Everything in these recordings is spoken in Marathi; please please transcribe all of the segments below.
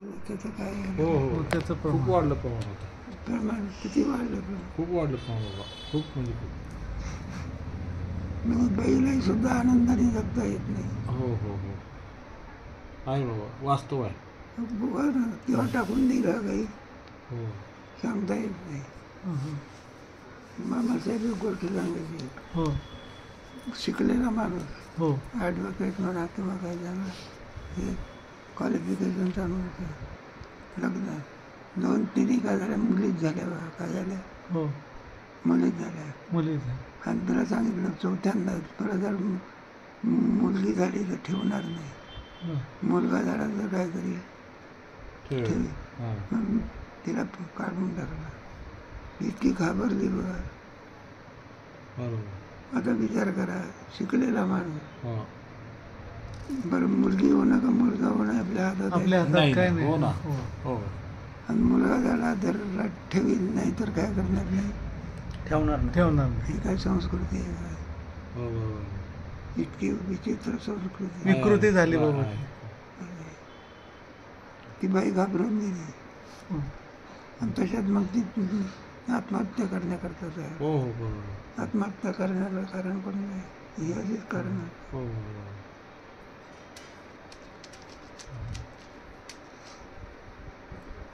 त्याचं काय हो हो त्याचं खूप प्रमाण वाढलं प्रमाण होतं. प्रमाण किती वाढलं प्रमाण. खूप वाढलं प्रमाण बाबा, खूप म्हणजे खूप. मग बैलाही सुद्धा आनंदाने जगता येत नाही. हो हो हो आहे बाबा, वास्तव आहे. किंवा टाकून दिला काही हो सांगता येत नाही. मामासाहेब गोष्टी सांगायची. हो शिकलेला माणूस हो ॲडव्होकेट म्हणा किंवा काय झालं हे क्वालिफिकेशन चांगलं होतं. लग्न 2-3 काय झाल्या मुलीच झाल्या बा काय झाल्या हो मुलीच झाल्या. मुलीचं आणि तुला सांगितलं चौथ्यांदा तुला जर मुलगी झाली तर ठेवणार नाही, मुलगा झाला तर काहीतरी ठेवी. मग तिला काढून टाकला. इतकी घाबरली बघा. बरोबर. आता विचार करा शिकलेला माणूस हो बरं मुलगी होणं का मुलगा होणं आपल्या हातात आहे. आपल्या हातात नाही काय नाही, हो ना नाही हो आणि मुलगा झाला तर ठेवील नाही तर काय करणार नाही. ठेवणार नाही. ही काय संस्कृती आहे का? हो बरोबर. इतकी विचित्र संस्कृती आहे. विकृती झाली आहे, बाबा. आहे. ती बाई घाबरून गेली हो. आणि तशात मग ती आत्महत्या करण्याकरता तयार. हो हो बरोबर. आत्महत्या करण्याचं कारण पण नाही, ही अशीच कारण आहे. हो बरोबर.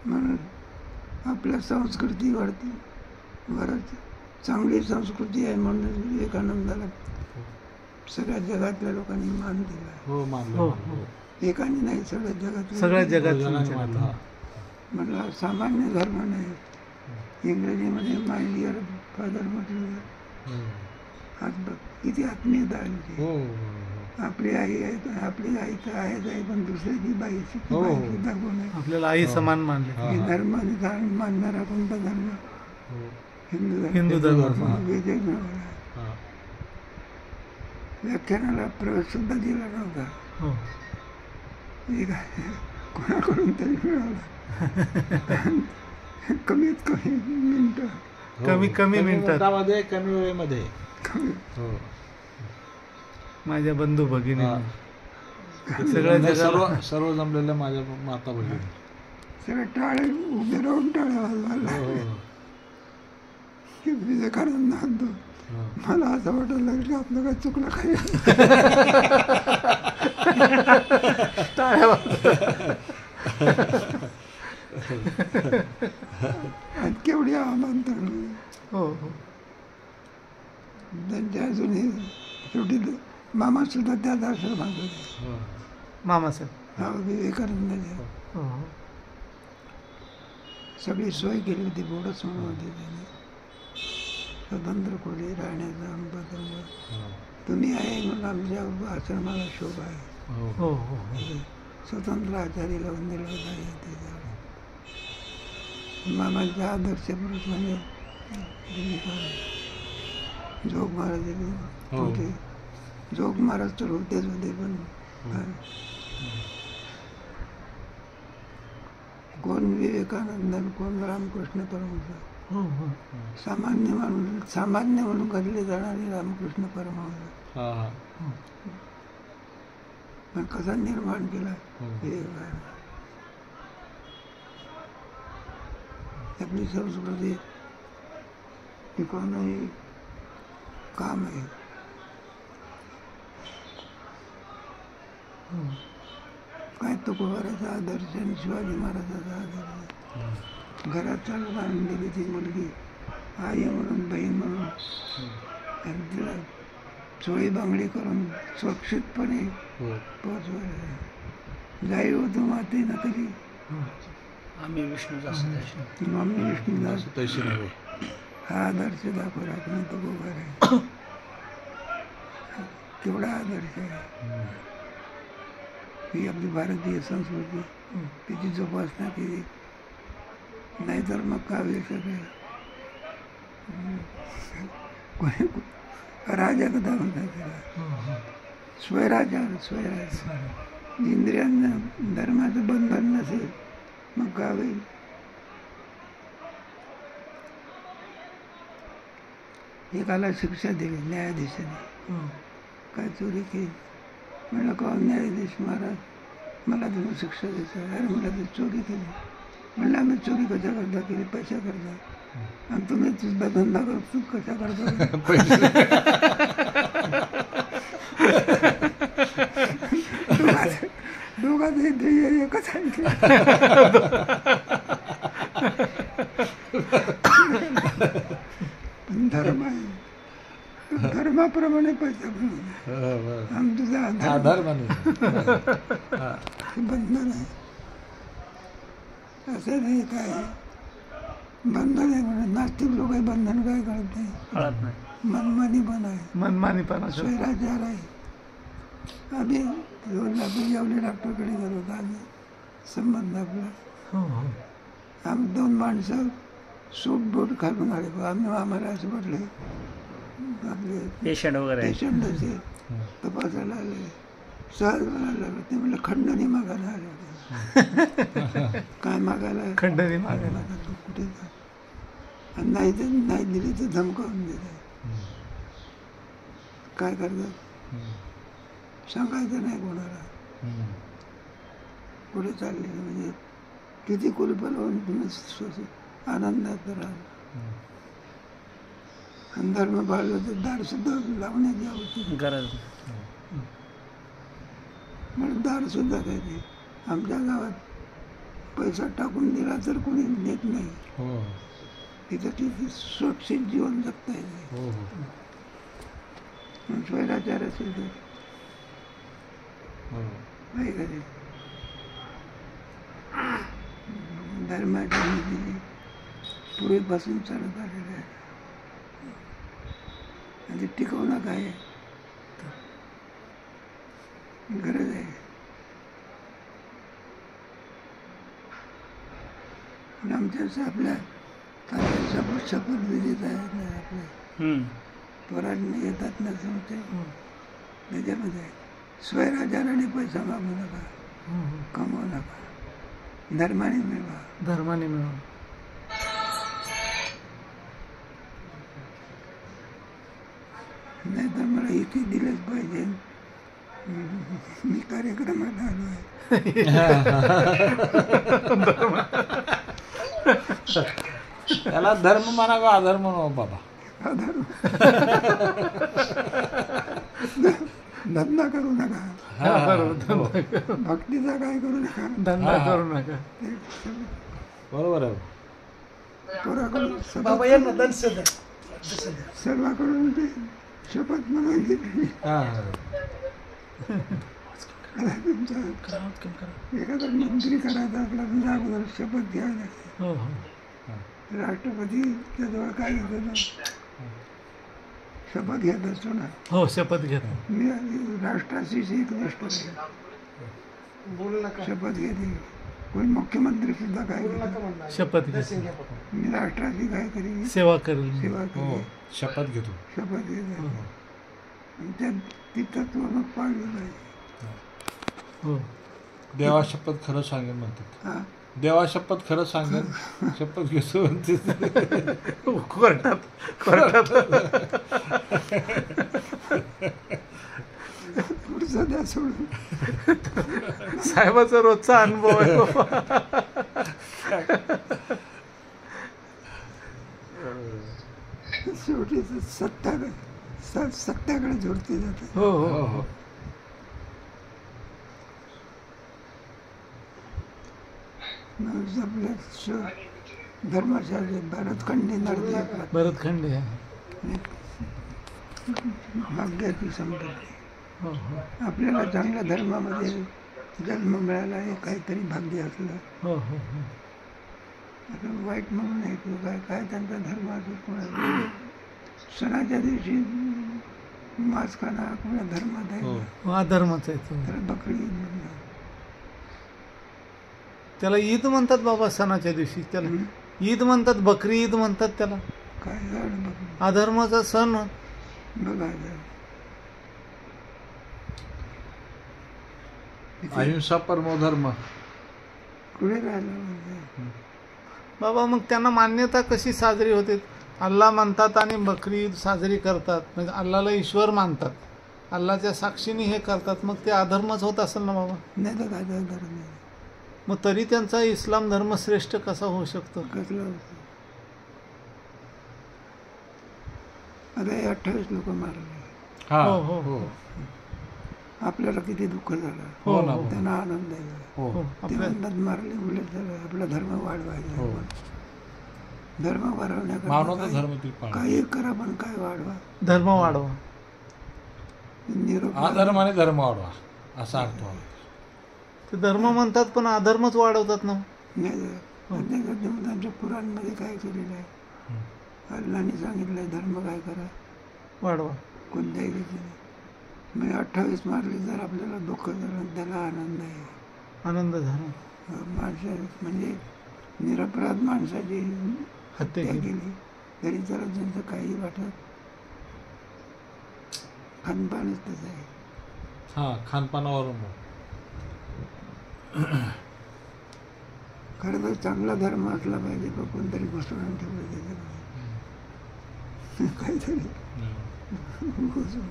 म्हणून आपल्या संस्कृती वाढती बरंच चांगली संस्कृती आहे म्हणून विवेकानंदाला सगळ्या जगातल्या लोकांनी मान दिला. हो मानलं हो, मानलं. एकाने नाही सगळ्या जगात सगळ्या जगात जगाने मानलं. म्हणलं सामान्य धर्म नाही. इंग्रजीमध्ये माय डिअर फादर म्हटलं हो आज बघ किती आत्मीयता आली. हो बरोबर. आपली आई आहे, आपली आई तर आहेच आहे, पण दुसऱ्याची बाई हो. सुद्धा कोण आहे. आपल्याला आई समान मानले. हा. हे धर्म मानणारा कोणता धर्म? हो. हिंदू धर्म. विजय मिळवला. हा. व्याख्यानाला प्रवेश सुद्धा दिला नव्हता. हो एक कोणाकडून तरी मिळवला. कमीत कमी मिनिटं. कमी मिनिटात. मिनिटामध्ये कमी वेळेमध्ये. हो माझ्या बंधू भगिनी हा. सगळ्या नाही, जगाला सर्व जमलेल्या माझ्या माता भगिनी. सगळे टाळे उभे राहून टाळ्या वाजवायला हो लागले. हो की विवेकानंद म्हणतो हो. मला असं वाटायला लागलं की आपलं काय चुकलं काय. आणि केवढी आव्हान ठरली. हो हो त्यांच्या अजूनही शेवटी मामा सुद्धा त्याच आश्रमात होते. हो. मामासाहेब. हा विवेकानंदाच्या हो हो सगळी सोय केली होती. बोडच म्हणून होती त्यांनी स्वतंत्र खोली राहण्याचा आमचं. हो. तुम्ही आहे म्हणून आमच्या आश्रमाला शोभा आहे. हो. हो हो हो स्वतंत्र आचार्य लावून दिलं होतं त्याच्यावर. मामाचा आदर्श पुरुष म्हणजे जोग महाराज होते. जोग महाराज तर होतेच होते पण कोण विवेकानंद कोण रामकृष्ण परमहंस. हो हो सामान्य म्हणून घडले जाणारे रामकृष्ण परमहंस. हा हा. पण कसा निर्माण केला हो. विवेकानंद. आपली संस्कृती टिकवणं हे काम आहे. काय तुकोबाराचा आदर्श आणि शिवाजी महाराजाचा आदर्श. घरात चालून आणून दिली ती मुलगी आई म्हणून बहीण म्हणून. आणि तिला चोळी बांगडी करून सुरक्षितपणे हो. पोचवायला जाई होतो मातेनं तरी आम्ही विष्णूदास मम्मी विष्णुदास तशी नव्हे. हा आदर्श दाखवला आपण तुकोबार आहे. केवढा आदर्श आहे. ही आपली भारतीय संस्कृती तिची जोपासना केली. नाहीतर मग काव्य सगळे राजा कथा म्हणतात त्याला. स्वयराजा इंद्रियांना धर्माचं बंधन नसेल मग काव्य. एकाला शिक्षा दिली न्यायाधीशाने. काय चोरी केली म्हणलं का न्यायाधीश महाराज मला तुम्ही शिक्षा द्यायचं. अरे मला ती चोरी केली. म्हणलं आम्ही चोरी कशा करता केली? पैसा करता. आणि तुम्ही तुझा धंदा करतो कशा करता? दोघांचे ध्येय एकच आहे. धर्म आहे. धर्माप्रमाणे पैसा मिळवणे आम तुझा आधार माने बंधन आहे. असं नाही काय बंधन आहे म्हणून नास्तिक लोक बंधन काय कळत नाही. कळत नाही. मनमानी पण आहे. मनमानीपणा स्वैराचार आहे. आम्ही जेवले डॉक्टरकडे गेलो होतो. आम्ही संबंध आपला हो हो आम्ही 2 माणसं सूट बोट घालून आले. आम्हाला असं वाटलं आपले पेशंट वगैरे आहे. पेशंट असे तपासायला आले. सहज म्हणायला लागलं. ते म्हणलं खंडणी मागायला आले होते. काय मागायला? खंडणी मागायला. तू कुठे जा. आणि नाही दिली तर धमकावून देतात. काय करतात? सांगायचं नाही कोणाला. पुढे चालले म्हणजे किती कुलपा लावून तुम्ही आनंदात राहा. आणि धर्म पाळलं तर दार सुद्धा लावण्याची आवश्यक गरज म्हणून दार सुद्धा काय ते आमच्या गावात पैसा टाकून दिला तर कोणी नेत नाही. तिथं तिथे सुरक्षित जीवन जगता येते. स्वैराचार असेल तर नाही कधी धर्माची नीती पूर्वीपासून चालत आलेलं आहे. आणि ते टिकवणं काय गरज आहे. आणि आमच्या आपल्या शपथविधीत आहेत ना आपल्या पोरांनी येतात ना सांगते त्याच्यामध्ये स्वैराचाराने पैसा मागू नका. कमवू नका. धर्माने मिळवा. धर्माने मिळवा. नाही तर मला इथे दिलंच पाहिजे. मी कार्यक्रमात आलो आहे. त्याला धर्म म्हणा का अधर्म म्हणा बाबा. धंदा करू नका. भक्तीचा काय करू नका. धंदा करू नका. बरोबर आहे. पोराकडून सर्वाकडून ते शपथ म्हणून घेतली. तुमचा एखादा मंत्री करायचा असला म्हणजे अगोदर शपथ घ्यावी लागते. राष्ट्रपतीच्या जवळ काय घेतो ना शपथ घेत असतो ना. हो शपथ घेतो. मी राष्ट्राशी एक गोष्ट शपथ घेते. कोणी मुख्यमंत्री सुद्धा काय घेतो शपथ घेतो. मी राष्ट्राची काय करेन सेवा करेल. सेवा करेन. शपथ घेतो. शपथ घेते. आणि त्या ती तत्व मग पाळली पाहिजे. हो देवा शपथ खरं सांगेन म्हणतात. हा देवा शपथ खरं सांगेन शपथ घेतो म्हणते. कोर्टात पुढचा द्या सोडून. साहेबाचा रोजचा अनुभव आहे. शेवटी सत्याकडे जोडते जाते. हो हो हो. आपल्या धर्मशास्त्र भरतखंडी नडते आपला भरतखंड आहे. भाग्याची संपत्ती. हो हो आपल्याला चांगल्या धर्मामध्ये जन्म मिळाला हे काहीतरी भाग्य असलं. हो हो हो. आता वाईट म्हणून आहे किंवा काय काय त्यांचा धर्म असो. कोणाचा सणाच्या दिवशी मांस खाणं कोणा धर्मात आहे. हा धर्मच आहे तो. तर बकरी ईद म्हणतात. त्याला ईद म्हणतात बाबा. सणाच्या दिवशी त्याला ईद म्हणतात. बकरी ईद म्हणतात त्याला. काय झालं बकरी अधर्माचा सण बघायचं. अहिंसा परमो धर्म. कुठे राहिलं म्हणजे बाबा. मग त्यांना मान्यता कशी साजरी होते? अल्ला मानतात आणि बकरी ईद साजरी करतात. म्हणजे अल्लाला ईश्वर मानतात अल्लाच्या साक्षीने हे करतात, मग ते अधर्मच होत असेल ना बाबा? नाही तर काय धर्म नाही. मग तरी त्यांचा इस्लाम धर्म श्रेष्ठ कसा होऊ शकतो? कसलं होतं आता हे 28 लोक मारले. हा हो, हो, हो आपल्याला किती दुःख झालं, हो ना त्यांना आनंद आहे. हो हो, ते आपल्या म्हणतात मारले उलट झालं, आपला धर्म वाढवायचा. हो. आपण धर्म वाढवण्याकरता मानवता धर्म ती पाळणं. काही करा पण काय वाढवा. धर्म वाढवा. निरोप अधर्माने धर्म वाढवा असा अर्थ आहे. ते धर्म म्हणतात पण अधर्मच वाढवतात ना. नाही आमच्या पुराणमध्ये काय केलेलं आहे, अल्लाने सांगितलंय धर्म काय करा, वाढवा. कोणत्याही रीतीने. म्हणजे 28 मारले, जर आपल्याला दुःख झालं त्याला आनंद आहे. आनंद झाला. माणसा म्हणजे निरपराध माणसाची हत्या हत्या केली. केली तरी त्याला त्यांचं काही वाटत. खानपानच तसं आहे. हा खानपानावरून खरं तर चांगला धर्म असला पाहिजे, पण कोणतरी घुसळून ठेवलं त्याच्यामध्ये काहीतरी घुसळून.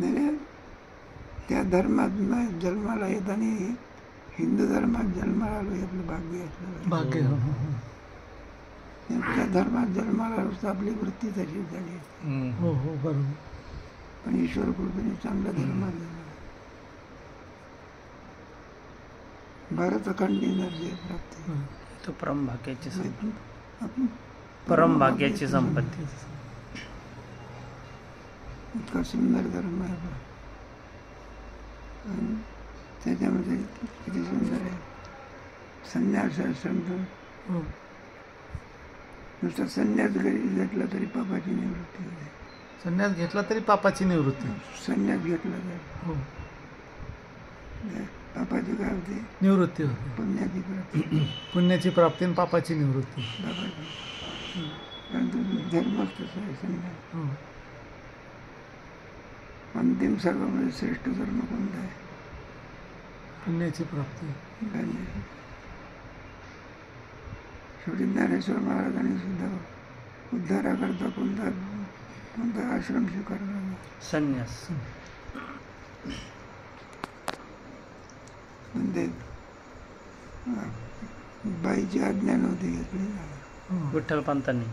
नाही त्या धर्मात जन्माला येताना हिंदू धर्मात जन्माला आलो हे आपलं भाग्य असलं. भाग्य. हो, हो, हो. त्या धर्मात जन्माला आलो आपली वृत्ती तशी झाली. हो, हो, बरोबर. पण ईश्वर कृपेने चांगला धर्मात झाला. भारतखंड एनर्जी प्राप्त हं. तो परमभाग्याची संपत्ती. आपण परमभाग्याची संपत्ती. इतका सुंदर धर्म आहे बा. आणि त्याच्यामध्ये किती सुंदर आहे. संन्यास आश्रम तर हो. नुसता संन्यास घरी घेतला तरी पापाची निवृत्ती होते. संन्यास घेतला तरी पापाची निवृत्ती. संन्यास घेतला तर हो, पापाची काय होते, निवृत्ती होते. पुण्याची प्राप्ती. पुण्याची प्राप्ती आणि पापाची निवृत्ती. पापाची. परंतु धर्मच तसा आहे संन्यास. हो. अंतिम सर्वांमध्ये श्रेष्ठ धर्म कोणता आहे? पुण्याची प्राप्ती. गांधी. शेवटी ज्ञानेश्वर महाराजांनी सुद्धा उद्धाराकरता कोणता आश्रम स्वीकारला? संन्यास. म्हणजे बाईची आज्ञा नव्हती घेतली. विठ्ठलपंतांनी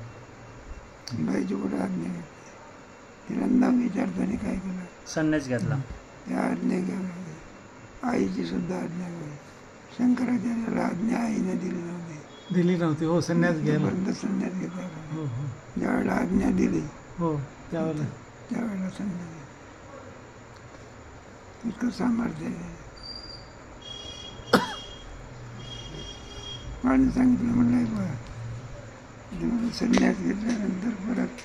बाईची कुठे आज्ञा घेतली? तिला न विचारताना काय केलं? संन्यास घेतला. त्या आज्ञा घ्यावी. आईची सुद्धा आज्ञा घ्यावी. शंकराचार्याला आज्ञा आईने दिली नव्हती. दिली नव्हती. हो, संन्यास घ्यायला. जोपर्यंत संन्यास घेतला. हो, हो, ज्यावेळेला आज्ञा दिली हो, त्यावेळेला त्यावेळेला संन्यास. इतकं सामर्थ्य आहे. आणि सांगितलं म्हणलं बा संन्यास घेतल्यानंतर परत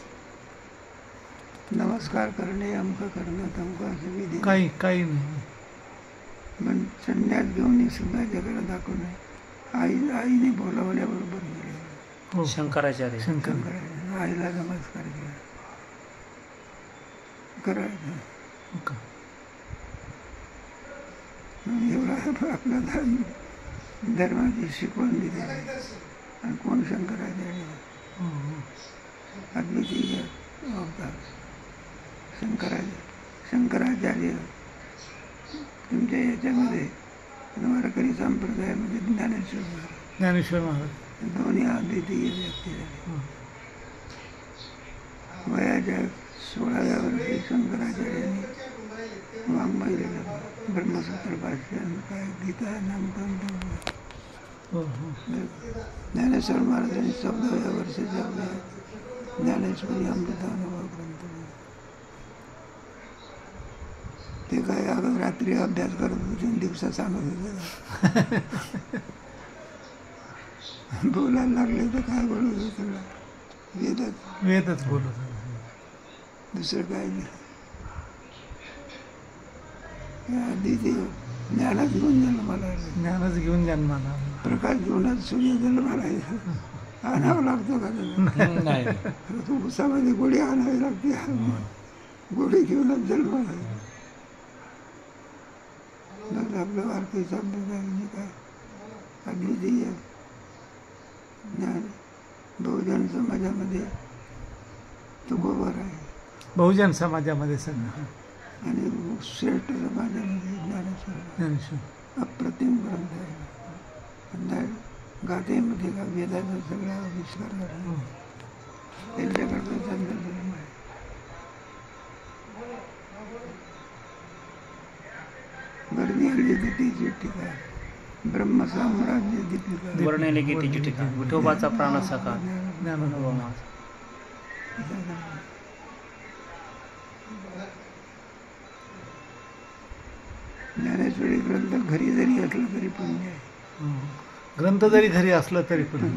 नमस्कार करणे, अमकं करणं, तमकं असं विधी काही नाही. पण संन्यास घेऊन सुद्धा जगाला दाखवणे. आईने बोलावल्याबरोबर गेले. हो, शंकराचार्य. शंकर. आईला नमस्कार केला करायचं. हो का? एवढा आपला धर्माची शिकवण दिली. आणि कोण? शंकराचार्य. हो, हो. अद्वितीय अवतार शंकराचार्य. तुमच्या याच्यामध्ये वारकरी संप्रदायामध्ये ज्ञानेश्वर महाराज, ज्ञानेश्वर महाराज दोन्ही अद्वितीय व्यक्ती झाले. हो. वयाच्या 16व्या वर्षी शंकराचार्यांनी वाङ्मय लिहिलं. ब्रह्मसूत्र भाष्य, काय गीता, नामकं. हो, हो. ज्ञानेश्वर महाराजांनी 14व्या वर्षाच्या वयात ज्ञानेश्वरी अमृतानुभव ग्रंथ लिहिला. ते काय अगं रात्री अभ्यास करत होते, दिवसा सांगत होते. बोलायला लागले तर काय बोलत होते? सगळं वेदच बोलत. दुसरं काय नाही. अद्वितीय ज्ञानात घेऊन जन्माला आले. ज्ञानच घेऊन जन्माला. प्रकाश घेऊनच सूर्य जन्माला आहे. आणावं लागतो का त्याला? नाही. उसामध्ये गोळी आणावी लागते. गोळी घेऊनच जन्माला आहे. आपलं वारकरी संप्रदायाने काय अद्वितीय ज्ञान. बहुजन समाजामध्ये तुकोबर आहे बहुजन समाजामध्ये सगळं आणि श्रेष्ठ समाजामध्ये ज्ञानेश्वर ज्ञानेश्वर अप्रतिम ग्रंथ आहे. आणि गाथेमध्ये का वेदाचा सगळा आविष्कार झाला त्यांच्याकडचा चंद्रधर्म आहे. वर्णिली गतीची टीका ब्रह्मसाम्राज्य दीपिका वर्णिले गीतेची टीका विठोबाचा प्राणसखा ज्ञानोबा ज्ञानेश्वरी ग्रंथ घरी जरी असला तरी पुण्य आहे. ग्रंथ जरी घरी असलं तरी पण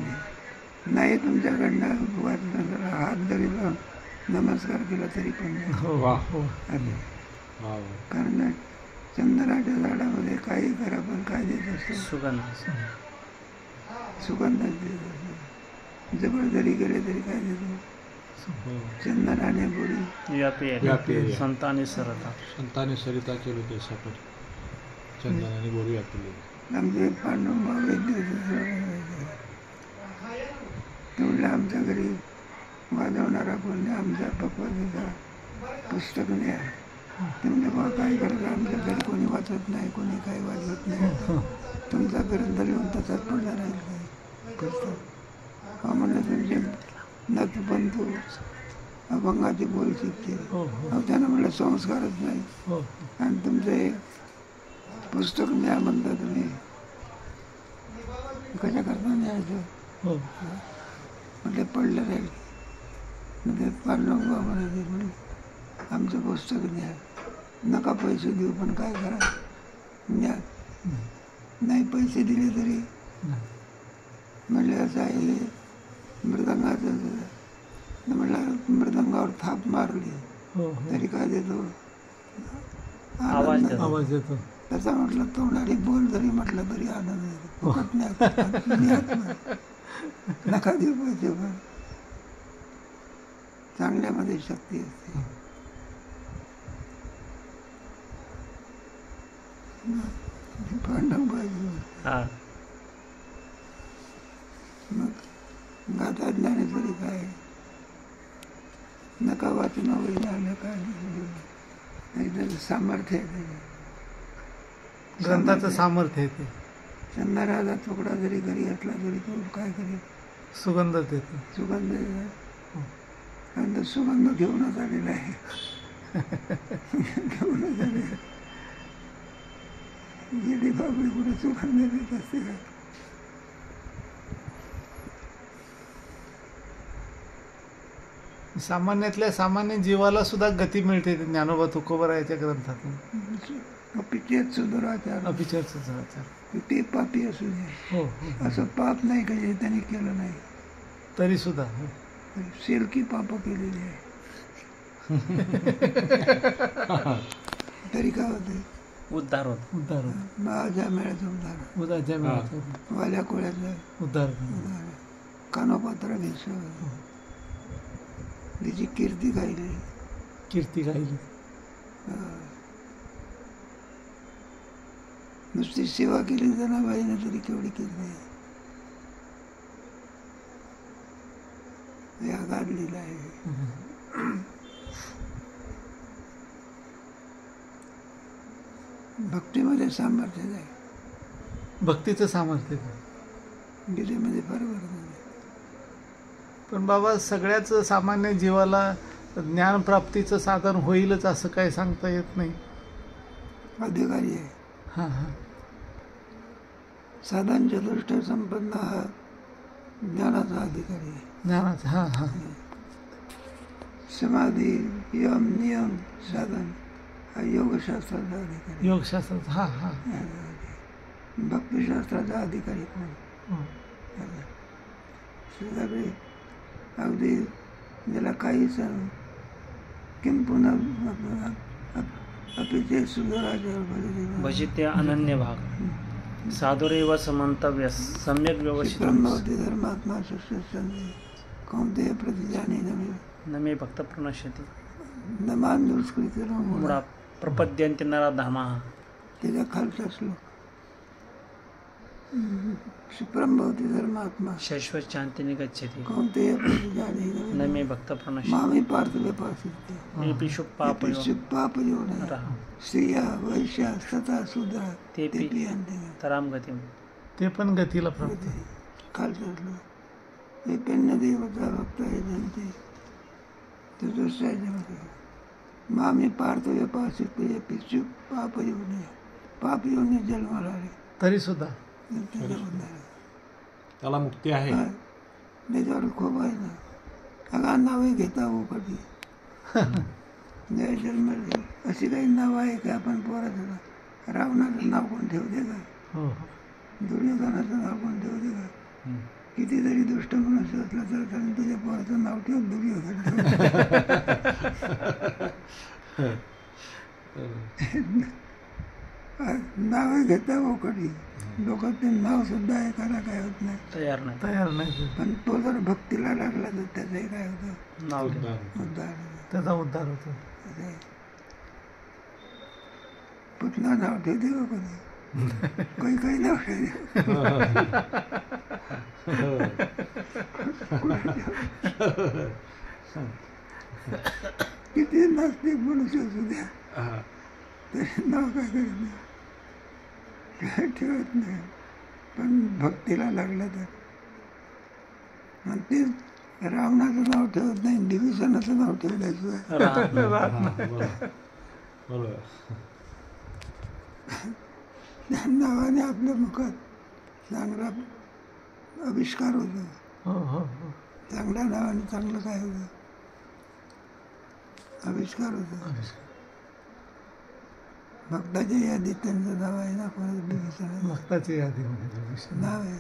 नाही तुमच्याकडनं वाचलं तर हात जरी लावून नमस्कार केला तरी पुण्य आहे. हो वा. हो असं. वा. कारण चंदनाच्या झाडामध्ये काही करा पण काय देत असतो सुगंध सुगंधाच देत असतो. जवळ जरी गेले तरी काय देतो हो. चंदन आणि बोरी व्यापी व्यापी आहे आहे. संतांनी सरता संताने सरिता केलो ते सापट चंदन आणि गोरी आपली. आमचे पांडुबा वैद्य तेवढं आमच्या घरी वाजवणारा कोण नाही. आमच्या पप्पाचा पुस्तक नाही आहे. ते म्हणजे बा काय करायचं आमच्या घरी कोणी वाचत नाही कोणी काही वाजवत नाही. तुमचा ग्रंथ लिहून तसाच पडला राहील काय पुस्तक हा म्हणलं तुमचे नथपंतू अभंगाची बोल शिकते हो हो त्यांना म्हणलं संस्कारच नाही हो आणि तुमचं हे पुस्तक न्या म्हणता तुम्ही कशा करता न्यायचं हो म्हटलं पडलं राहील. म्हणजे पांडुबा म्हणाले म्हणे आमचं पुस्तक न्या नका पैसे देऊ पण काय करा न्या. नाही पैसे दिले तरी म्हणले असं आहे मृदंगाचं म्हटलं मृदंगावर थाप मारली हो हो तरी काय देतो आवाज आनंद. देतो. आवाज येतो त्याचा म्हटलं तोंडारी बोल जरी म्हटलं तरी आनंद येतो. फुकट नाही नका देऊ पैसे पण चांगल्यामध्ये शक्ती असते. पांडवबाई हा मग गाथा ज्ञानेश्वरी काय नका वाचून वगैरे आलं काय नाही त्याचं सामर्थ्य आहे त्याचं. ग्रंथाचं सामर्थ्य आहे ते चंदनाचा तुकडा जरी घरी असला तरी तो काय करेल सुगंध देते सुगंध कारण तो सुगंध घेऊनच आलेला आहे. घेऊनच आले येडी बाबडी कुठे सुगंध देत असते का. सामान्यातल्या सामान्य जीवाला सुद्धा गती मिळते ते ज्ञानोबा तुकोबरायाच्या ग्रंथातून. पितेच सुधाराचार अभिचारचं आचार ते पापी असू दे हो हो असं पाप नाही का जे त्यांनी केलं नाही. तरी सुद्धा हो. सेलकी पाप केलेली आहे तरी काय होते उद्धार होत उद्धार होतो. माझ्या मेळ्याचं उदाहरण उदाच्या मिळाचं वाल्या कोळ्यातलं उद्धार उदाहरण कानोपात्र भेसळ तिची कीर्ती गायली. कीर्ती गायली. नुसती सेवा केली जनाबाईने तरी केवढी कीर्ती आहे. या गाडलेला आहे. भक्तीमध्ये सामर्थ्य आहे. भक्तीचं सामर्थ्य आहे. गीतेमध्ये फार वर्णन आहे. पण बाबा सगळ्याच सामान्य जीवाला ज्ञानप्राप्तीचं साधन होईलच असं काही सांगता येत नाही. अधिकारी आहे हां हां साधन चतुष्ट संपन्न हा ज्ञानाचा अधिकारी आहे. ज्ञानाचं हां हां समाधी यम नियम साधन हा योगशास्त्राचा अधिकारी योगशास्त्राचं हां हां भक्तिशास्त्राचा अधिकारी कोण हो. सगळे अगदी ज्याला काहीच किंवा पुन्हा अपिचे सुंदराचार भजिते अनन्य भाग साधुरेव समंतव्य सम्यक व्यवस्थित ब्रह्मवती धर्मात्मा सुशंती कोणते प्रतिजानी नमे भक्त प्रणश्यती नमान दुष्कृती मुळा प्रपद्यंते नरा धामा. त्याच्या खालचा श्लोक क्षिप्रंभवती धर्मात्मा शाश्वत शांतीने गच्छति कौन्तेय प्रतिजाने न मे भक्त प्रणश्य मामे पार्थव्यपासिते येऽपि पापयो पापयोनिः स्त्रिया वैश्या तथा शूद्रा तेऽपि तेपि अन्ते तराम गतिम. ते पण गतीला प्राप्त. खालचं हे पेन्न देवता भक्त आहे जनते चतुर्श्राच्या मामे पार्थव्यपासिते येपिषु पापयोनिः पापयोनी जन्माला आले तरी सुद्धा त्याला मुक्ती आहे. त्याच्यावर खूप आहे ना. अगं नावे घेता हो कधी जय जन्म अशी काही नावं आहे का आपण पोराचं रावणाचं नाव कोण ठेवते का? हो हो. दुर्योधनाचं नाव कोण ठेवते का? कितीतरी दुष्ट मनुष्य असला तर त्यांनी तुझ्या पोराचं नाव ठेव दुर्योधन. नावे घेता हो कधी लोक ते नाव सुद्धा ऐकायला काय होत नाही, तयार नाही. तयार नाही. पण तो जर भक्तीला लागला तर त्याचंही काय होतं नाव घ्या. उद्धार त्याचा उद्धार होतो. पुतना नाव ठेवते हो कधी काही काही नाव ठेवते. किती नास्तिक मनुष्य असू द्या तरी नाव काय करत नाही, काय ठेवत नाही. पण भक्तीला लागलं तर आणि ते रावणाचं नाव ठेवत नाही, विभीषणाचं नाव ठेवल्याशिवाय बरोबर. त्या नावाने आपल्या मुखात चांगला आविष्कार होतो. हो हो हो. चांगल्या नावाने चांगलं काय होतं, आविष्कार होतो. भक्ताच्या यादीत त्यांचं नाव आहे ना, परत विभीषण भक्ताची यादीमध्ये नाव आहे.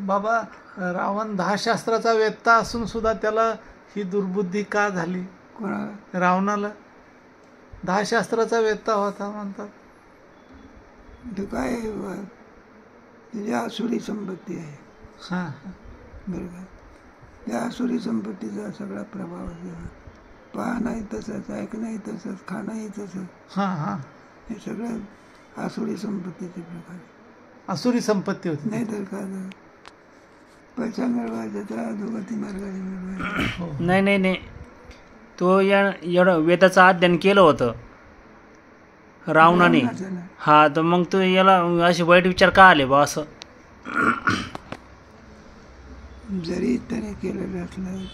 बाबा, रावण 10 शास्त्राचा वेत्ता असून सुद्धा त्याला ही दुर्बुद्धी का झाली? कोणाला? रावणाला 10 शास्त्राचा वेत्ता होता म्हणतात. तो काय तुझी आसुरी संपत्ती आहे हां. बरं का. त्या आसुरी संपत्तीचा सगळा प्रभाव आहे. पाहणंही तसंच, ऐकणंही तसंच, खाणंही तसंच, हां हां. हे सगळं आसुरी संपत्तीचे प्रकार. आसुरी संपत्ती होती. नाही तर का पैसा मिळवायचा तर अधोगती मार्गाने मिळवायचा. नाही नाही नाही, तो एवढं वेदाचं अध्ययन केलं होतं रावणाने. हा, तर मग तो याला असे वाईट विचार का आले बा असं? जरी त्याने केलेलं असलं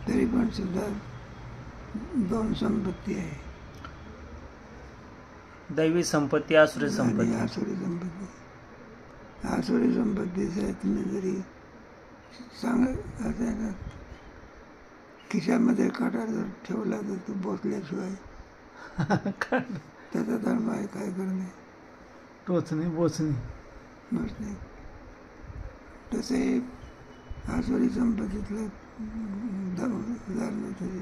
तरी पण सुद्धा 2 संपत्ती आहे, दैवी संपत्ती, आसुरी आणि संपत्ती. आसुरी संपत्ती. आसुरी संपत्तीचा तुम्ही जरी सांगत असायला खिशामध्ये काटा जर ठेवला तर तो बोचल्याशिवाय त्याचा धर्म आहे काय करणे, टोचणी बोचणी. नाही. तसे आसुरी संपत्तीतलं उदाहरण तरी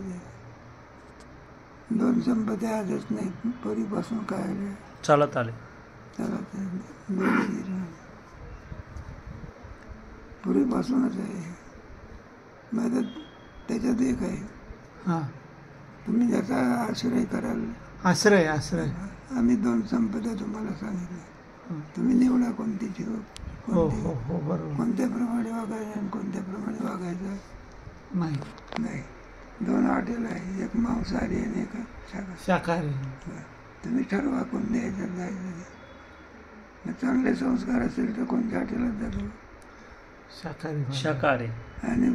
2 संपत्त्या आजच नाही, पूर्वीपासून काय आल्या चालत आले. त्याला पूर्वीपासूनच आहे. मग त्याच्यात एक आहे, हां. तुम्ही ज्याचा आश्रय कराल. आश्रय आश्रय. आम्ही 2 संपदा तुम्हाला सांगितल्या, तुम्ही निवडा कोणती ठेव, हो हो हो. बरोबर. कोणत्याप्रमाणे वागायचं आणि कोणत्याप्रमाणे वागायचं नाही. नाही. 2 हॉटेल आहे, एक मांसाहारी आणि एक शाकाहारी. तुम्ही ठरवा कोणत्या ह्याच्यात जायचं. चांगले संस्कार असेल तर कोणत्या हॉटेलात जातो, शाकाहारी. शाकाहारी. आणि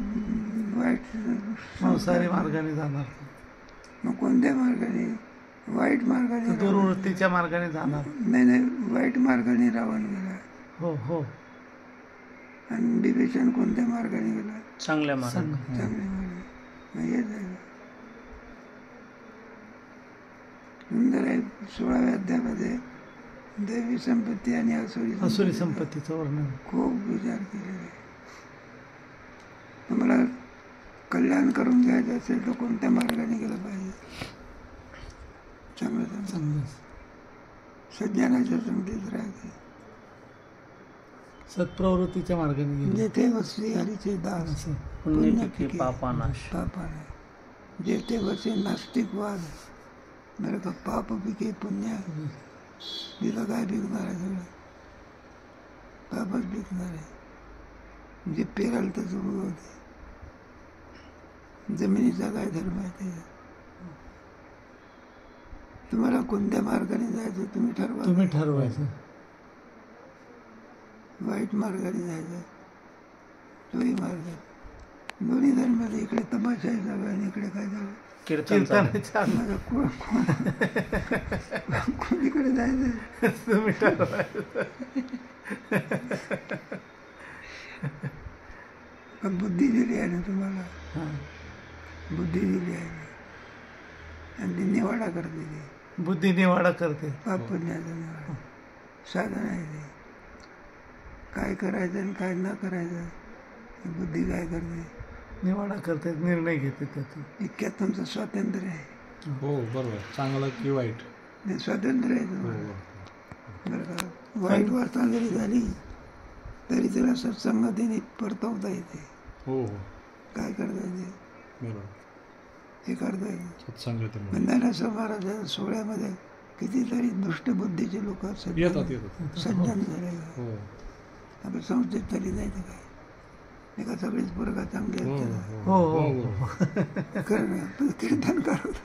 वाईट मांसाहारी मार्गाने जाणार. मग कोणत्या मार्गाने? वाईट मार्गाने. दुर्वृत्तीच्या मार्गाने जाणार. नाही, वाईट मार्गाने रावण गेला. हो हो. आणि विभीषण कोणत्या मार्गाने गेला? चांगल्या मार्गाने. चांगल्या मार्गाने. मग हेच आहे. सुंदर आहे. 16व्या अध्यायामध्ये दैवी संपत्ती आणि आसुरी संपत्तीचं वर्णन खूप विचार केलेला आहे. तुम्हाला कल्याण करून घ्यायचं असेल तर कोणत्या मार्गाने गेलं पाहिजे? चांगलं सज्जनाच्या संगतीत राहायचं, सत्प्रवृत्तीच्या मार्गाने गेले. जेथे वसे हरीचे दास पुण्य पिके पापानाश. पापाने जेथे वसे नास्तिकवाद. बरं का. पाप पिके पुण्य, तिथं काय पिकणार आहे सगळं? पापच पिकणार आहे. जे पेराल तसं उगवते. जमिनीचा काय धर्म आहे त्याचा? तुम्हाला कोणत्या मार्गाने जायचं तुम्ही ठरवा. तुम्ही ठरवायचं. वाईट मार्गाने जायचं तोही मार्ग. दोन्ही धर्मात इकडे तमाशा आहे सगळं आणि इकडे काय झालं कीर्तन चालू. माझं कोणीकडे जायचं. तुम्ही ठरवायचं. पण बुद्धी दिली आहे ना तुम्हाला, हां. बुद्धी दिली आहे आणि ती निवाडा करते. ती बुद्धी निवाडा करते. पाप पुण्याचा निवाडा साधन आहे ते. काय करायचं आणि काय न करायचं ही बुद्धी काय करते, निवाडा करते, निर्णय घेते त्यातून. इतक्यात तुमचं स्वातंत्र्य आहे. हो बरोबर. चांगलं की वाईट. ते स्वातंत्र्य आहे हो तुम्हाला. हो. बरं का? वाईट वार्ता जरी झाली तरी त्याला सत्संगतीने परतवता येते. हो हो काय करता येते बरोबर. हे करता येते. सत्संगतीमुळे बंधारा समाराच्या सोहळ्यामध्ये कितीतरी दुष्टबुद्धीचे लोक येतात येतात. सज्जन झाले. हो आपण संस्थेत तरी नाही तर काय नाही का सगळेच पोरगा चांगले हो असतात. हो हो हो हो. कारण तो कीर्तनकार होतो.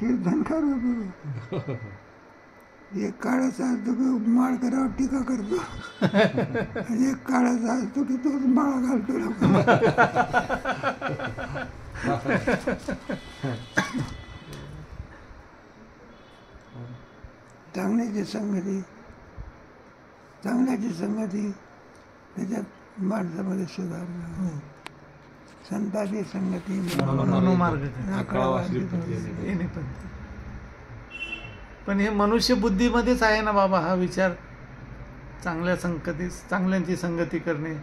कीर्तनकार होतो. एक काळाचा असतो की माळ करावर टीका करतो आणि एक काळाचा असतो की तोच माळा घालतो लोक. चांगल्याची संगती, चांगल्याची संगती त्याच्यात माणसामध्ये सुधारणा. संताची संगती मनोमार्ग अकरा वाजली पडली. येणे पण हे मनुष्य बुद्धीमध्येच आहे ना बाबा हा विचार. चांगल्या संगती, चांगल्यांची संगती करणे,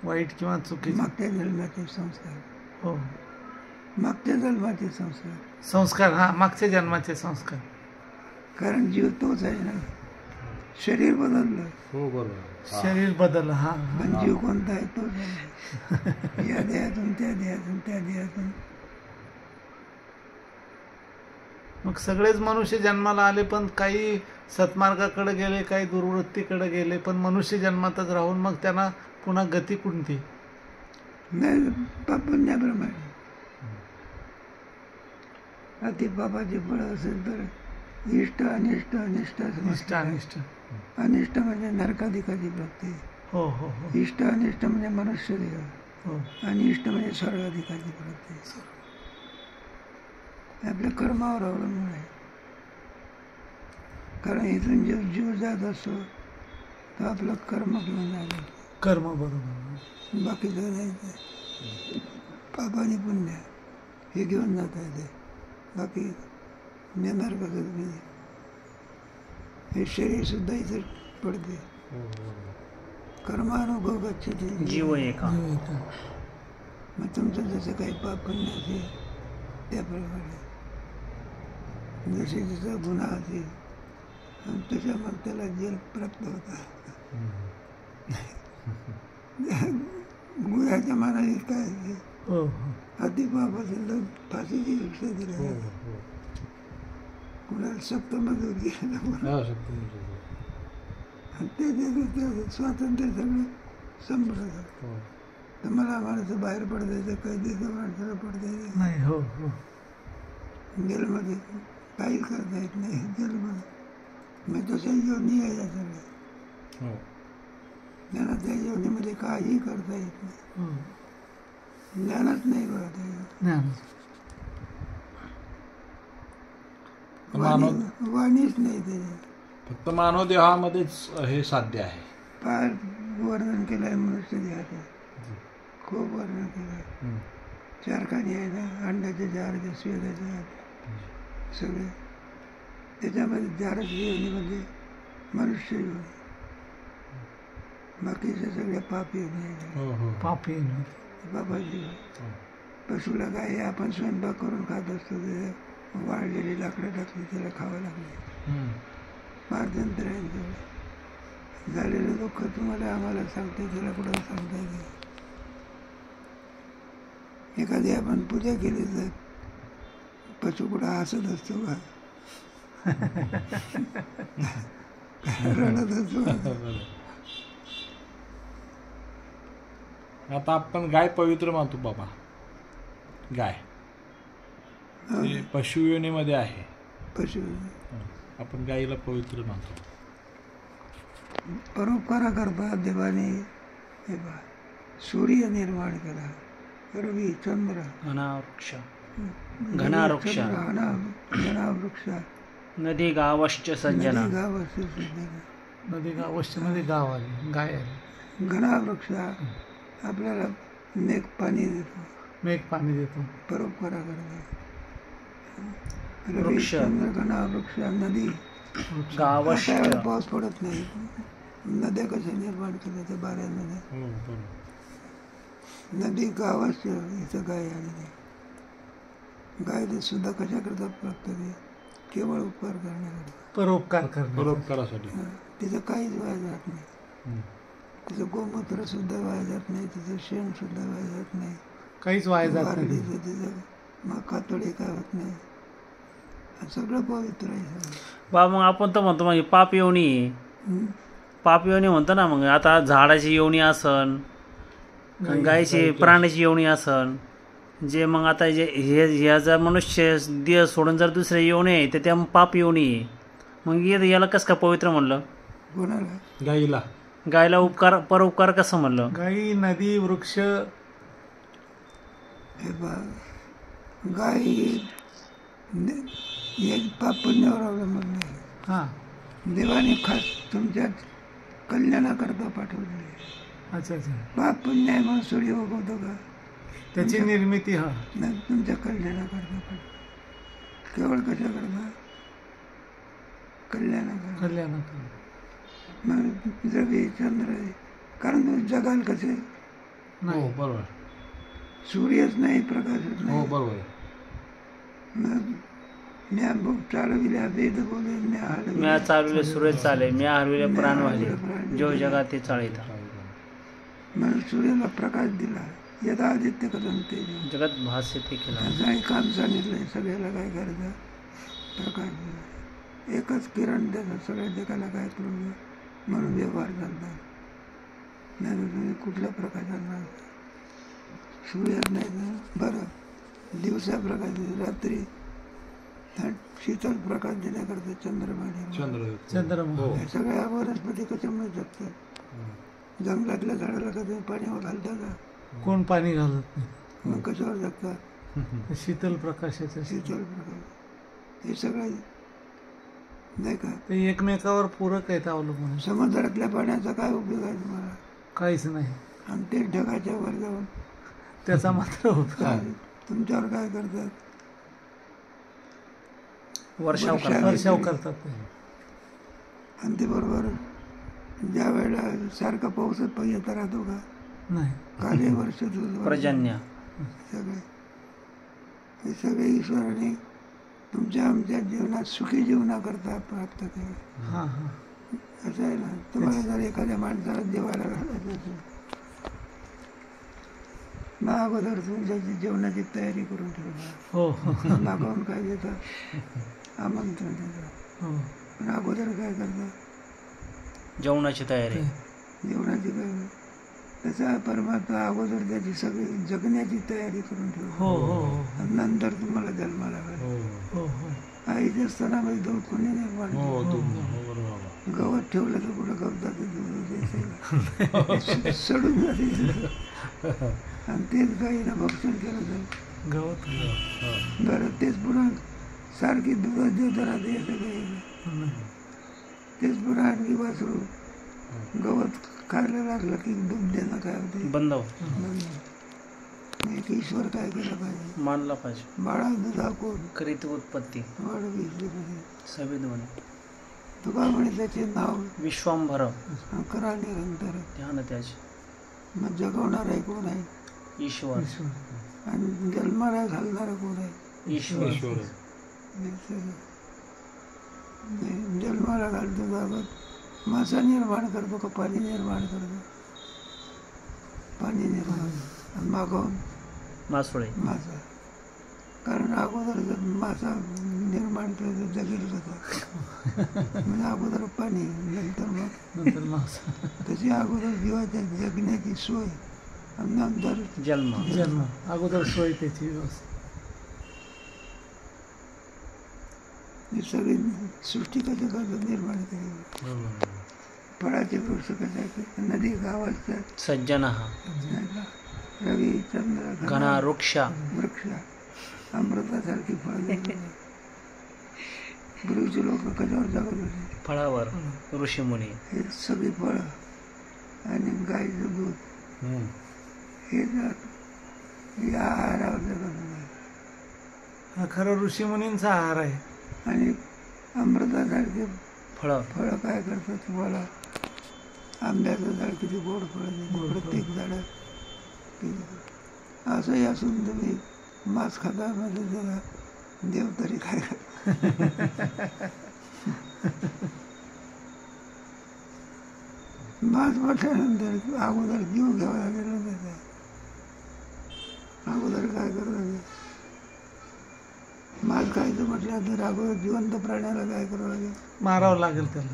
वाईट किंवा चुकीचे. मागच्या जन्माचे संस्कार, हो मागच्या जन्माचे संस्कार. संस्कार. हा मागच्या जन्माचे संस्कार. कारण जीव तोच आहे ना. शरीर बदललं हो बरोबर. शरीर बदल. हा पण जीव कोणता आहे तोच आहे. या देहातून त्या देहातून त्या देहातून. मग सगळेच मनुष्य जन्माला आले पण काही सत्मार्गाकडे गेले, काही दुर्वृत्तीकडे गेले, पण मनुष्य जन्मातच राहून मग त्यांना पुन्हा गती कोणती? नाही पुण्याप्रमाणे. अति पापाचे फळ असेल तर इष्ट अनिष्ट अनिष्ट इष्ट अनिष्ट. अनिष्ट म्हणजे नरकाधिकाची प्राप्ती. हो हो हो इष्ट अनिष्ट म्हणजे मनुष्य देह हो. आणि इष्ट म्हणजे स्वर्गाधिकाची प्राप्ती. आपल्या कर्मावर अवलंबून आहे. कारण इथून जीव जात असतो तर आपलं कर्म घेऊन जायला कर्म बरोबर. बाकीचं नाही. पापाने पुण्य हे घेऊन जाता येते. बाकी नेणार कसं तुम्ही. हे शरीर सुद्धा इथं पडते. कर्मानुभव गच्छते जीव एका. मग तुमचं जसं काही पाप पुण्य असेल त्याप्रमाणे जसे जसा गुन्हा असेल आणि तशा मग त्याला जेल प्राप्त होतात. गुन्ह्याच्या मानाने काय असेल. हो हो अतिपाप असेल तर फाशीची शिक्षा दिली. कुणाला सक्त मजूर केलं आणि ते स्वातंत्र्य सगळं संपलं. तर मला माणसं बाहेर पडतायचं कैदीचं माणसाला पडतायचं नाही. हो हो जेलमध्ये काहीच करता येत नाही. जेलमध्ये मग तशा योनी आहे या सगळ्या. त्यांना त्या योनीमध्ये काहीही करता येत नाही. ज्ञानच नाही बघा त्या. वाणीच नाही त्याच्यात. फक्त मानव देहामध्येच हे साध्य आहे. फार वर्णन केलं आहे मनुष्य देहाचं. खूप वर्णन केलं आहे. चार खाणी आहे ना, अंड्याच्या चारच्या स्वेदाच्या सगळे त्याच्यामध्ये चारच योनीमध्ये मनुष्य योनी. बाकीच्या सगळ्या पाप योनी आहे. पापी पापाची. पशुला काय आपण स्वयंपाक करून खात असतो ते वाळलेली लाकडं टाकली त्याला खावं लागले. पारतंत्र आहे तेवढं. झालेलं दुःख तुम्हाला आम्हाला सांगते त्याला कुठं सांगता येते. एखादी आपण पूजा केली तर पशु कुठं हसत असतो का. रडतच वाहते. बरं. आता आपण गाय पवित्र मानतो बाबा. गाय ते पशुयोनीमध्ये आहे. पशु आपण गायीला पवित्र मानतो. परोपकाराकरता देवाने हे पहा, सूर्य निर्माण केला, रवी, चंद्र, घनावृक्ष घनावृक्ष घनावृक्ष, नदी गावश्च सज्जना. नदी, गाव असे सज्जन. नदी गावमध्ये गाव आले, गाय आली. घनावृक्ष आपल्याला मेघ पाणी देतो, मेघ पाणी देतो. परोपकाराकरता. रवी, वृक्ष. चंद्र, घनावृक्ष, नदी. गावश्च आता एवढा पाऊस पडत नाही. नद्या कशा निर्माण केल्या त्या 12 नद्या. हो बरोबर. नदी, गावाच इथं गाय आलेली. गाय ते सुद्धा कशाकरता प्राप्त आहे? केवळ उपकार करण्याकरता. परोपकार करणे. परोपकारासाठी. तिचं काहीच वाया जात नाही. हम्म. तिचं गोमूत्र सुद्धा वाया जात नाही, तिचं शेण सुद्धा वाया जात नाही, काहीच वाया जात नाही. वारडीचं तिचं मग कातडी काय होत नाही. आणि सगळं पवित्र आहे सगळं. बा मग आपण तर म्हणतो म्हणजे पाप योनी आहे. हं? पाप योनी म्हणतो ना. मग आता झाडाची योनी असन, गायची प्राण्याची योनी असन, जे मग आता जे ह्या जर मनुष्य देह सोडून जर दुसऱ्या योनी आहे तर त्या पाप योनी आहे. मग याला कसं का पवित्र म्हणलं? कोणाला? गाईला. गायला उपकार परोपकार कसं म्हणलं? गाई, नदी, वृक्ष. हे पहा, गाय हे पाप पुण्यावर अवलंबून नाही. हा, देवाने खास तुमच्या कल्याणाकरता पाठवलेले. अच्छा अच्छा. पाप पुण्य आहे म्हणून सूर्य उगवतो का? त्याची निर्मिती. हा, नाही, तुमच्या कल्याणाकरता पाठवतो. केवळ कशाकरता? कल्याणाकरता. कल्याण. मग रवी, चंद्र आहे. कारण तुम्ही जगाल कसे? हो बरोबर. सूर्यच नाही, प्रकाशच हो नाही. बरोबर. मग म्या बुक चालविल्या वेद बोले म्या हलविल्या. म्या चालविले सूर्य चाले, म्या हरविले प्राण वाहिले, जो जगात ते चाळीता. म्हणून सूर्याला प्रकाश दिला. यदा आदित्य कदम तेज. जगत भास्य ते केला. असं एक काम सांगितलंय. सगळ्याला काय करायचं? प्रकाश दिला. एकच किरण द्यायचं सगळ्या जगाला काय करून द्या. म्हणून व्यवहार चालतात. नाही तर तुम्ही कुठल्या प्रकाशात सूर्यात नाही तर बरं दिवसा प्रकाश दिला, रात्री शीतल प्रकाश देण्याकरता चंद्रमा निर्माण. चंद्रमा. हो. हे सगळ्या वनस्पती कशामुळे जगतात? जंगलातल्या झाडाला कधी पाणी घालता का? कोण पाणी घालत नाही. मग कशावर जगतात? शीतल प्रकाशाचं. शीतल प्रकाश. हे सगळं नाही का? ते एकमेकावर पूरक आहेत, अवलंबून. समुद्रातल्या पाण्याचा काय उपयोग आहे तुम्हाला? काहीच नाही. आणि ते ढगाच्या वर जाऊन त्याचा मात्र होतो. तुमच्यावर काय करतात? वर्षाव करतात. वर्षाव करतात ते. आणि ते बरोबर ज्या वेळेला सारखा पाऊसच येता राहतो का? नाही. काले वर्ष पर्जन्य. सगळे हे सगळे ईश्वराने तुमच्या आमच्या जीवनात सुखी जीवनाकरता प्राप्त केलं. हा हा. असं आहे ना. तुम्हाला जर एखाद्या माणसाला जेवायला घालायचं असेल, मग अगोदर तुमच्या जेवणाची तयारी करून ठेवणार. हो हो मागवून काय देतात? आमंत्रण देतात. हो. पण अगोदर काय करतात? जेवणाची तयारी. जेवणाची काय? त्याचा परमात्मा अगोदर त्याची सगळी जगण्याची तयारी करून ठेवतो. हो हो हो आणि नंतर तुम्हाला जन्माला घालतो. हो हो. आईच्या स्तनामध्ये दूध कोणी निर्माण हो केलं? हो बरोबर. गवत ठेवलं तर कुठं गवताचं दूध देते सडून जाते. आणि तेच गाईला भक्षण केलं तर गवत. बरं तेच पुन्हा सारखी दूध देत राहते असं गाईला. तेच पुन्हा आणखी वासरू गवत खायला लागलं की दूध देणं काय होते? बंद एक ईश्वर काय केलं पाहिजे? मानला पाहिजे. बाळा दुधा कोण करीत उत्पत्ती वाढविली सविध म्हणे. तुका म्हणे त्याचे नाव विश्वांभर करा निरंतर. ध्यान त्याचे. मग जगवणार आहे कोण आहे? ईश्वर. आणि जन्माला घालणारा कोण आहे? ईश्वर. ईश्वर. हे सगळं. जन्माला घालतो बाबत मासा निर्माण करतो का पाणी निर्माण करतो? पाणी निर्माण. आणि मागवून मासोळे. मासा. कारण अगोदर जर मासा निर्माण केलं जगेल कसं म्हणजे अगोदर पाणी नंतर मांस तशी अगोदर जीवाच्या जगण्याची सोय आणि नंतर जन्म अगोदर सोय त्याची व्यवस्था. ही सगळी सृष्टी कसं कसं निर्माण केली. बरोबर. फळाचे वृक्ष कसे नदी गावाच्या सज्जन रवी चंद्र घना वृक्ष वृक्ष अमृतासारखी फळं पूर्वीचे लोक कशावर जगत होते फळावर ऋषीमुनी. हे सगळी फळं आणि गाईचं दूध हे या आहारावर जगत होते. हा खरं ऋषीमुनींचा आहार आहे. आणि अमृतासारखे फळं काय करतात तुम्हाला आंब्याचं झाड किती गोड फळं देते प्रत्येक झाडं असंही असून तुम्ही मांस खाता म्हणजे जरा देव तरी काय मांस म्हटल्यानंतर अगोदर जीव घ्यावा लागेल त्याचा. अगोदर काय करावं मांस खायचं म्हटल्यानंतर अगोदर जिवंत प्राण्याला काय करावं लागेल मारावं लागेल त्याला.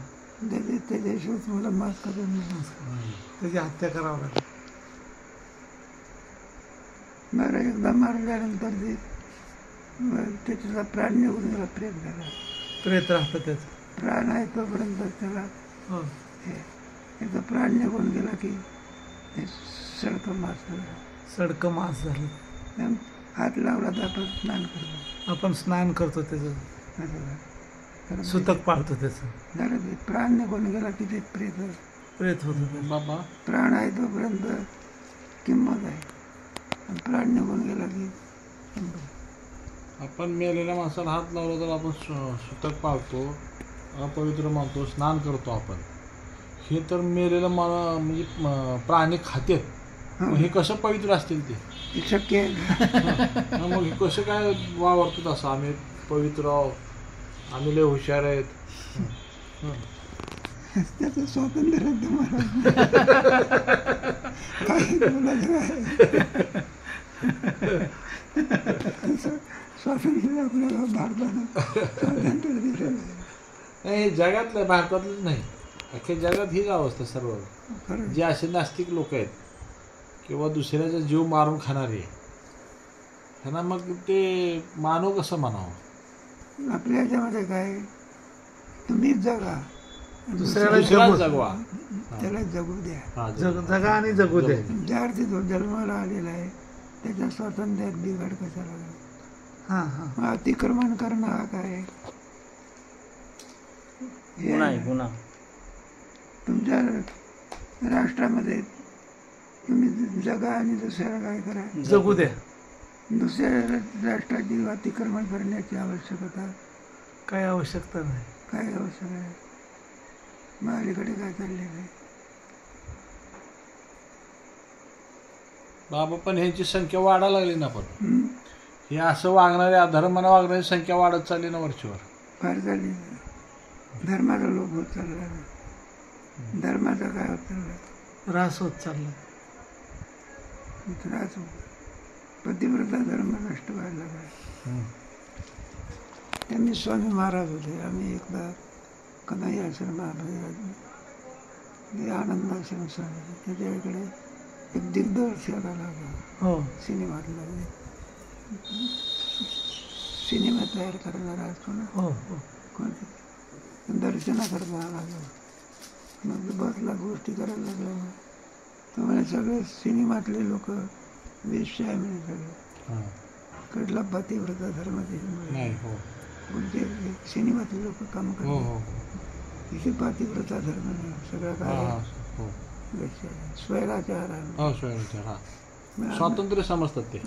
त्याच्याशिवाय तुम्हाला मांस खाता त्याची हत्या करावं लागेल. बरं एकदा मारल्यानंतर ते त्याचा प्राण निघून गेला प्रेत झाला. प्रेत राहतं त्याचं. प्राण आहे तोपर्यंत त्याला हो त्याचा प्राण निघून गेला की ते सडकं मास झालं. सडकं मांस झालं. हात लावला तर आपण स्नान करतो. आपण स्नान करतो त्याचं. कारण सुतक पाळतो त्याचं. झालं ते प्राण निघून गेला की ते प्रेत होतं. बाबा प्राण आहे तोपर्यंत किंमत आहे आणि प्राण निघून गेला की आपण मेलेल्या माणसाला हात लावला तर आपण सुतक पाळतो, अपवित्र मानतो, स्नान करतो आपण. हे तर मेलेलं म्हणजे प्राणी खातेत. मग हे कसं पवित्र असतील ते शक्य आहे. मग हे कसं काय वावरतात असं आम्ही पवित्र आहोत, आम्ही लय हुशार आहेत. त्याचं स्वातंत्र्य आहे तुम्हाला काही बोलायचं स्वातंत्र्य आपल्याला भारतानं स्वातंत्र्य दिलेलं नाही. जगातलं भारतातलंच नाही, अख्ख्या जगात हीच अवस्था सर्व. खरं जे असे नास्तिक लोक आहेत किंवा दुसऱ्याचा जीव मारून खाणारे त्यांना मग ते मानव कसं म्हणावं. आपल्या ह्याच्यामध्ये काय तुम्हीच जगा दुसऱ्याला जगवा, त्याला जगू द्या. हा, जगा आणि जगू दे. ज्या अर्थी तो जन्माला आलेला आहे त्याच्या स्वातंत्र्यात बिघाड कशाला लागला. हां हां अतिक्रमण करणं हा काय गुन्हा आहे गुन्हा. तुमच्या राष्ट्रामध्ये तुम्ही जगा आणि दुसऱ्याला काय करा जगू द्या. दुसऱ्या राष्ट्राची अतिक्रमण करण्याची आवश्यकता काही आवश्यकता नाही. काय आवश्यक आहे. मग अलीकडे काय चाललेलं आहे. बाबा पण ह्यांची संख्या वाढायला लागली ना. पण हं? हे असं वागणारे अधर्मानं वागणारी संख्या वाढत चालली ना वरचीवर. फार चालली धर्माचा लोप होत चालला. धर्माचा काय होत चालला ऱ्हास होत चालला. त्रास होतो. पतिव्रता धर्म नष्ट व्हायला लागला. त्यांनी स्वामी महाराज होते. आम्ही एकदा कन्हैया आश्रमामध्ये ते आनंद आश्रम स्वामी त्याच्या इकडे एक दिग्दर्शक आला होता. हो सिनेमातला सिनेमा तयार करणारा असतो ना हो हो कोणते दर्शनाकरता आला मग बसला गोष्टी करायला लागल्या. मग त्यामुळे सगळे सिनेमातले लोक वेश्या आहे म्हणजे सगळे कडला पतिव्रता धर्म नाही. हो म्हणजे सिनेमातले लोक काम हो करतात. हो तिथे पतिव्रता धर्म नाही सगळं काय हो वेश्या स्वैराचार आहे. हो स्वयंचार. हा स्वातंत्र्य समजतात ते.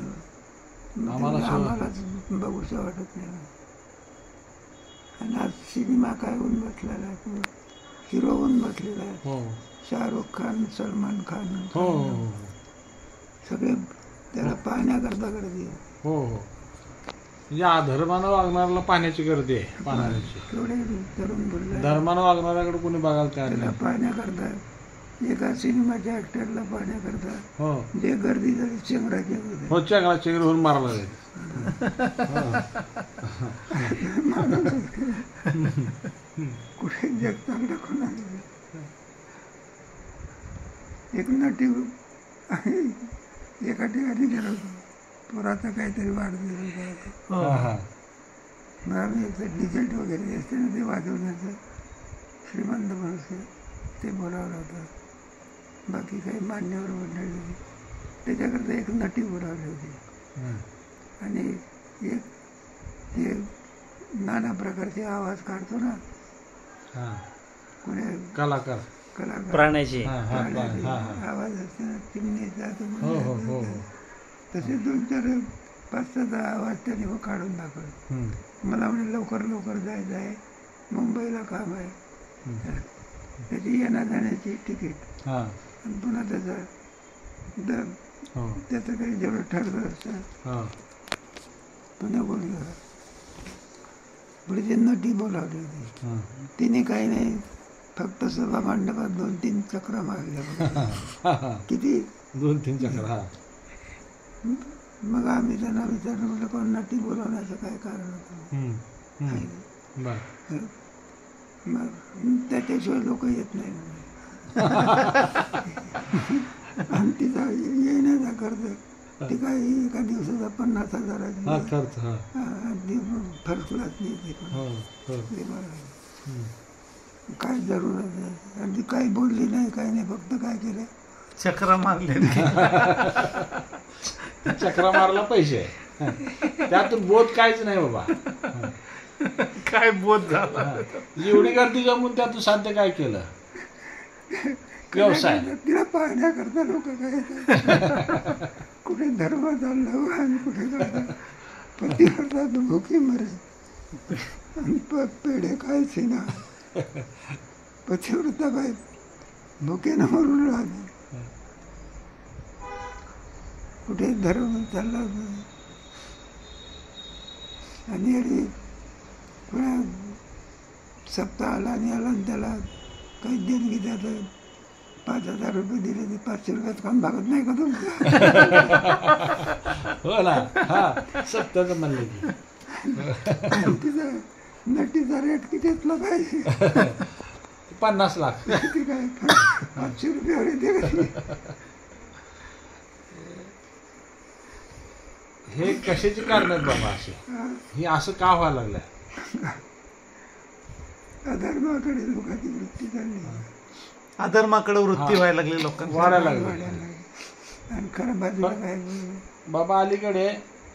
आम्हालाच बघूचं वाटत नाही. आणि आज सिनेमा काय होऊन बसलेला आहे हिरो होऊन बसलेला आहे. हो शाहरुख खान सलमान खान हो हो सगळे त्याला पाहण्याकरता गर्दी आहे. हो हो म्हणजे अधर्मानं वागणाऱ्याला पाण्याची गर्दी आहे. पाहण्याची केवढे तरुण बोलले धर्मानं वागणाऱ्याकडे कोणी बघायला तयार त्याला नाही. पाहण्याकरता एका सिनेमाच्या ऍक्टरला पाहण्याकरता हो जे गर्दी झाली चेंगराचे होते. हो चांगला चेंगरी होऊन मारला जाईल. कुठे जग चांगलं कोणाला. एक नटी एका ठिकाणी गेलो होतो, पुराचा काहीतरी वाढदिवस हो. मग आम्ही एक डिझेल्ट वगैरे असते ना ते वाजवण्याचं श्रीमंत माणूस ते बोलावलं होतं. बाकी काही मान्यवर मंडळी त्याच्याकरता एक नटी बोलावली होती. आणि एक ते नाना प्रकारचे आवाज काढतो ना कोणी कलाकार कलाकार प्राण्याची आवाज असते ना चिमणीचा तसे 2-4 5-6 आवाज त्याने मग काढून दाखवले. मला म्हणे लवकर लवकर जायचं आहे, मुंबईला काम आहे. त्याची येण्या जाण्याची तिकीट आणि पुन्हा त्याचं काही जेवढं ठरलं असतं पुन्हा बोललं. पुढे नटी बोलावली होती. तिने काही नाही, फक्त सभा मंडपात 2-3 चक्र मारल्या. किती 2-3 चक्र. मग आम्ही त्यांना विचारलं, म्हटलं कोण नटी बोलावण्याचं काय कारण होतं. मग त्याच्याशिवाय लोक येत नाही. आणि तिचा येण्याचा खर्च ती काय एका दिवसाचा 50,000 खर्च फर्स्ट क्लास नाही. काय जरूरत आहे. आणि ती काही बोलली नाही, काही नाही, फक्त काय केलं चक्र मारले. चक्रा मारला पैसे, त्यातून बोध काहीच नाही बाबा. काय बोध झाला. एवढी गर्दी जमून त्यातून साध्य काय केलं. व्यवसाय तिला पाहण्याकरता लोक काय कुठे धर्म चाललं आणि कुठे करतात पतीकरता तू भुकी मरे आणि पेढे खायचे ना. पतिव्रता बाई भुकेनं मरून राहते. कुठे धर्म चालला आणि पुन्हा सप्ताह आला आणि आला आणि त्याला काही देणगी द्यायचं 5,000 रुपये दिले ते 500 रुपयात काम भागत नाही का तुमचं. हो ना. सप्ताह म्हणलं की तिचा नटीचा रेट कितीतला पाहिजे. 50 लाख. किती काय 500 रुपयावर येते. हे कशाची कारण आहेत बाबा असे. हे असं का व्हायला लागलंय. अधर्माकडे लोकांची वृत्ती चालली. अधर्माकडे वृत्ती व्हायला लागली लोकांना. वाढायला लागली. आणि खरं बाजूला काय बाबा अलीकडे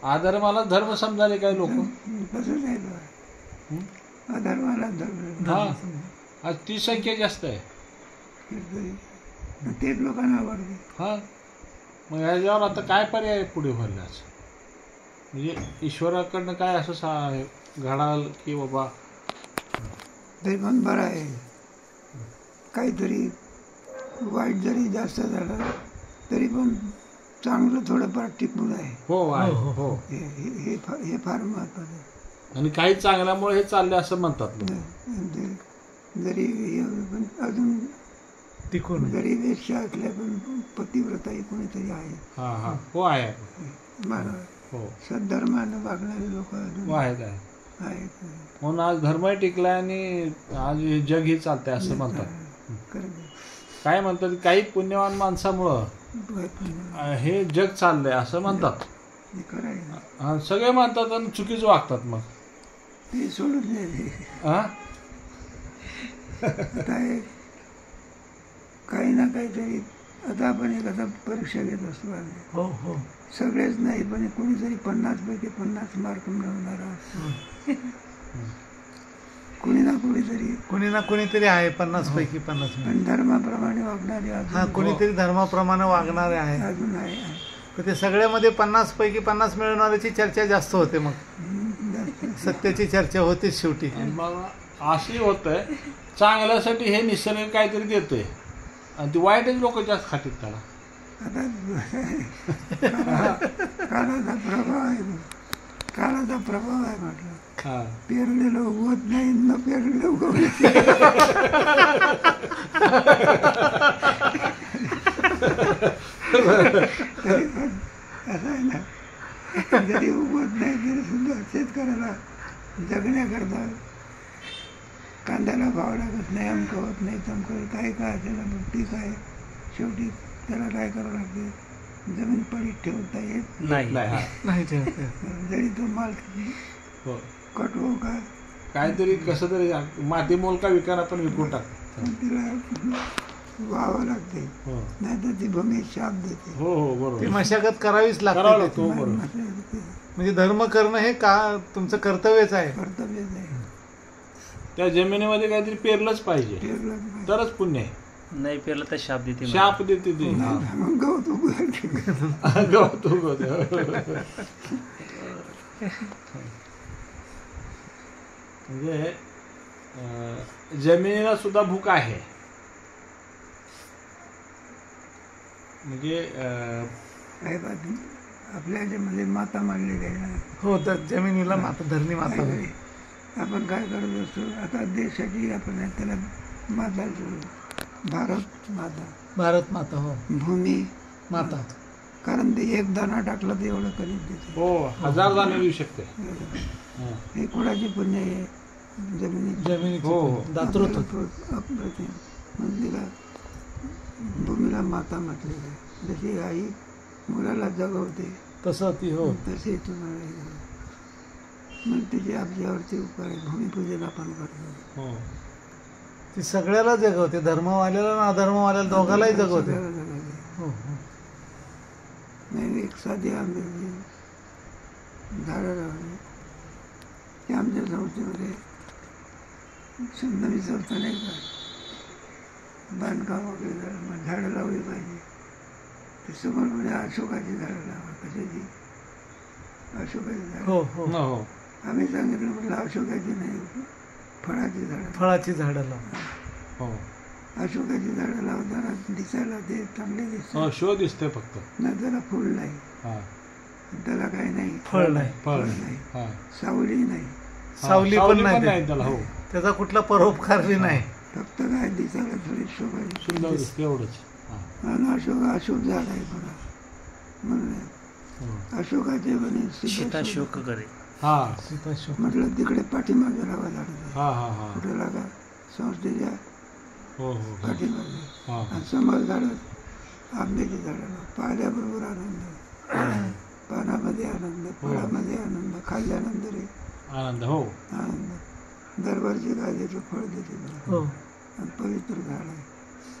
अधर्माला धर्म समजाले काय लोक. तसंच आहे. अधर्माला धर्म आज ती संख्या जास्त आहे. तेच लोकांना आवडते. मग ह्याच्यावर आता काय पर्याय पुढे व्हायला. म्हणजे ईश्वराकडनं काय असं घडाल की बाबा तरी पण बरं आहे. काहीतरी वाईट जरी जास्त झालं तरी पण चांगलं थोडंफार टिकून आहे. हो. हे फार महत्वाचं आहे. आणि काही चांगल्यामुळे हे चालले असं म्हणतात. जरी पण अजून टिकून जरी वेश्या असल्या पण पतिव्रताही कोणीतरी आहे. हो आहे. मानव सद्धर्मानं वागणारे लोक अजून आहेत. म्हणून आज धर्मही टिकलाय आणि आज हे जग ही चालतंय असं म्हणतात. काय म्हणतात काही पुण्यवान माणसामुळं हे जग चाललंय असं म्हणतात. सगळे म्हणतात आणि चुकीचं वागतात. मग ते सोडून काही ना काहीतरी. आता आपण एखादा परीक्षा घेत असतो. हो. सगळेच नाही पण कोणीतरी 50 पैकी 50 मार्क मिळवणारा कोणी ना कोणीतरी आहे 50 पैकी 50. पण धर्माप्रमाणे वागणारे कोणीतरी धर्माप्रमाणे वागणारे आहे अजून आहे. पण ते सगळ्यामध्ये 50 पैकी 50 मिळवणाऱ्याची चर्चा जास्त होते. मग सत्याची चर्चा होतेच शेवटी. मग अशी होतंय चांगल्यासाठी हे निसर्ग काहीतरी देतोय आणि ती वाईटच लोक जास्त खातील त्याला. आता काळाचा प्रभाव आहे म्हटलं. पेरलेलं उगवत नाही, न पेरलेलं उगवलं. तरी पण असं आहे ना, जरी उगवत नाही तरी सुद्धा शेतकऱ्याला जगण्याकरता कांद्याला भाव लागत नाही, अमकं होत नाही, तमकं काय काय त्याला पीक आहे, शेवटी त्याला काय करावं लागते, जमीन पडीत ठेवता येत नाही नाही ठेवते. जरी तो माल हो. कट हो का काहीतरी कसं तरी माती मोल का विकायला पण विकून टाक. पण तिला व्हावं लागते, हो नाहीतर ती भूमी शाप देते. हो हो ती बरोबर मशागत करावीच करावं लागते. लागतो. हो बरोबर. म्हणजे धर्म करणं हे का तुमचं कर्तव्यच आहे. कर्तव्य नाही, त्या जमिनीमध्ये काहीतरी पेरलंच पाहिजे पेरलं पाहिजे. तरच पुण्य आहे. नाही पेरलं तर शाप देते म्हणे. शाप देते ती. मग गवत उगवेल. गवत उगवते. म्हणजे जमिनीला सुद्धा भूक आहे. म्हणजे काय बात आपल्या ह्याच्यामध्ये माता मांडलेली आहे ना. हो, तर जमिनीला माता, धरणी माता काय होय. काय आपण काय करत असतो आता देशाची आपण आहे त्याला माता भारत माता, भारत माता. हो, भूमी माता. कारण ते एक दाणा टाकला तर एवढं करीत देते. हो 1000 दाणे देऊ शकते. हे कोणाचे पुण्य आहे जमिनीची जमिनीची हो. दातृत्व. अप्रतिम. म्हणजे तिला भूमीला माता म्हटलेलं आहे. जशी आई मुलाला जगवते तसं ती. हो, तसे तुम्हाला मग तिचे आपल्यावरती उपकार आहे. भूमिपूजन आपण करतो. हो ती सगळ्याला जगवते, धर्मवाल्याला ना अधर्मवाल्याला दोघालाही जगवते. सगळ्याला जगवते. हो, हो. नाही एक साधी आंब्याची झाडं लावली की आमच्या संस्थेमध्ये नवी संस्था नाही का बांधकाम वगैरे झालं, मग झाडं लावली पाहिजे. ते समोर म्हणजे अशोकाची झाडं लावा. कशाची? अशोकाची झाडं. हो, हो. हो आम्ही सांगितलं म्हटलं अशोकाची नाही, फळाची झाडं. फळाची झाडं लावा. हो अशोकाची झाडं लावताना दिसायला ते चांगले हो दिसतात, शो दिसतोय फक्त. नाही त्याला फुल नाही, हा त्याला काही नाही, फळ नाही, फळ नाही, हा सावली नाही, सावली पण नाही त्याला. हो त्याचा कुठला परोपकारही नाही. फक्त काय दिसायला थोडी शोभा सुंदर दिसते एवढंच. हा. आणि अशोक झाड आहे बघा म्हणून हो. अशोकाचे म्हणे सीताशोक करे. हा सीताशोक. म्हटलं तिकडे पाठीमागे राहावं लागतं. हा हा हा कुठे लागा संस्थेच्या हो हो हो. पाठीमागे. हा आणि समोर झाडं आंब्याची झाडं पाहिल्याबरोबर आनंद, पानामध्ये आनंद, फळामध्ये आनंद, खाल्ल्यानंतर आनंद. हो आनंद. दरबारची गाजेचं फळ देते मला. हो, आणि पवित्र झाड आहे.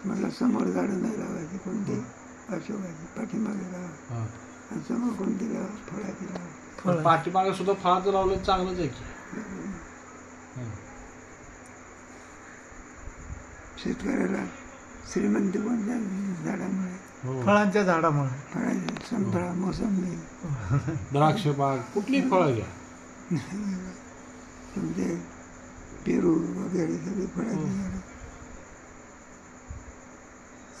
म्हटलं समोर झाडं नाही लावायची, कोणती? अशोकाची. पाठीमागे लावा. हा. आणि समोर कोणती लावा? फळाची लावा. फळ. पाठीमागे सुद्धा फळाचं लावलं चांगलंच आहे की. हं. शेतकऱ्याला श्रीमंती कोणत्या झाडामुळे? हो. फळांच्या झाडामुळे. फळाचे संत्रा, मोसंबी, द्राक्ष बाग कुठली फळं घ्या. तुमचे पेरू वगैरे सगळी फळाची झाडं.